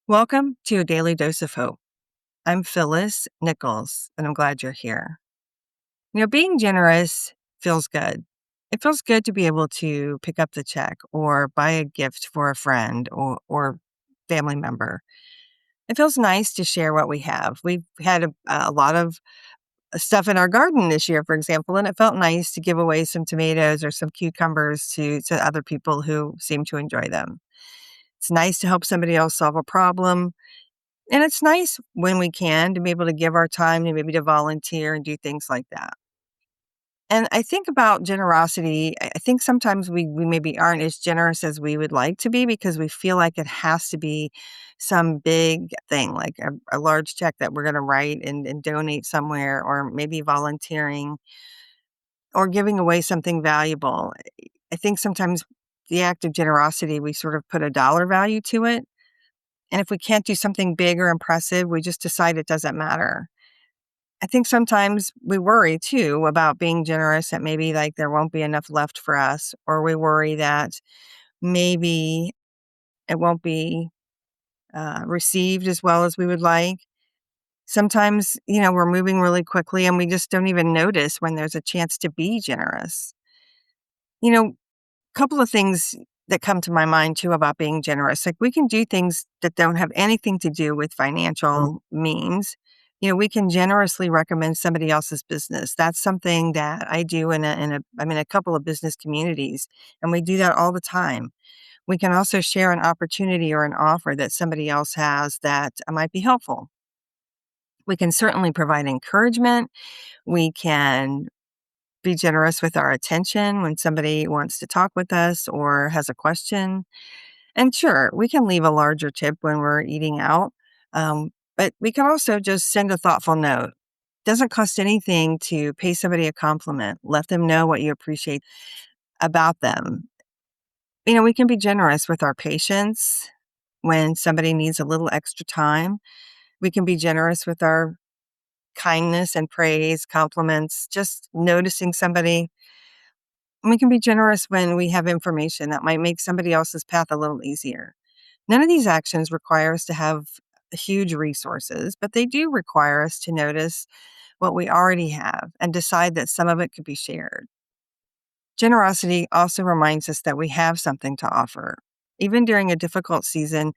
Welcome to a Daily Dose of Hope. I'm Phyllis Nichols, and I'm glad you're here. Being generous feels good. It feels good to be able to pick up the check or buy a gift for a friend or family member. It feels nice to share what we have. We've had a lot of stuff in our garden this year, for example, and it felt nice to give away some tomatoes or some cucumbers to other people who seem to enjoy them. It's nice to help somebody else solve a problem. And it's nice when we can to be able to give our time and maybe to volunteer and do things like that. And I think about generosity. I think sometimes we maybe aren't as generous as we would like to be because we feel like it has to be some big thing, like a large check that we're going to write and donate somewhere, or maybe volunteering or giving away something valuable. I think sometimes the act of generosity, we sort of put a dollar value to it. And if we can't do something big or impressive, we just decide it doesn't matter. I think sometimes we worry too about being generous, that maybe like there won't be enough left for us, or we worry that maybe it won't be received as well as we would like. Sometimes, we're moving really quickly and we just don't even notice when there's a chance to be generous. You know, Couple of things that come to my mind too about being generous. Like we can do things that don't have anything to do with financial means. We can generously recommend somebody else's business. That's something that I do I'm in a couple of business communities, and we do that all the time. We can also share an opportunity or an offer that somebody else has that might be helpful. We can certainly provide encouragement. We can be generous with our attention when somebody wants to talk with us or has a question. And sure, we can leave a larger tip when we're eating out, but we can also just send a thoughtful note. Doesn't cost anything to pay somebody a compliment. Let them know what you appreciate about them. We can be generous with our patience when somebody needs a little extra time. We can be generous with our kindness and praise, compliments, just noticing somebody. We can be generous when we have information that might make somebody else's path a little easier. None of these actions require us to have huge resources, but they do require us to notice what we already have and decide that some of it could be shared. Generosity also reminds us that we have something to offer. Even during a difficult season,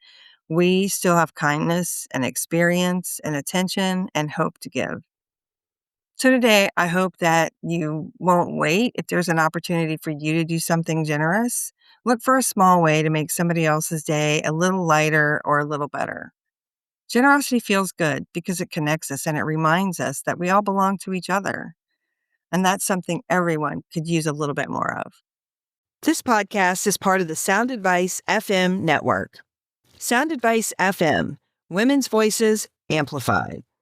we still have kindness and experience and attention and hope to give. So today, I hope that you won't wait. If there's an opportunity for you to do something generous, look for a small way to make somebody else's day a little lighter or a little better. Generosity feels good because it connects us and it reminds us that we all belong to each other. And that's something everyone could use a little bit more of. This podcast is part of the Sound Advice FM network. Sound Advice FM, women's voices amplified.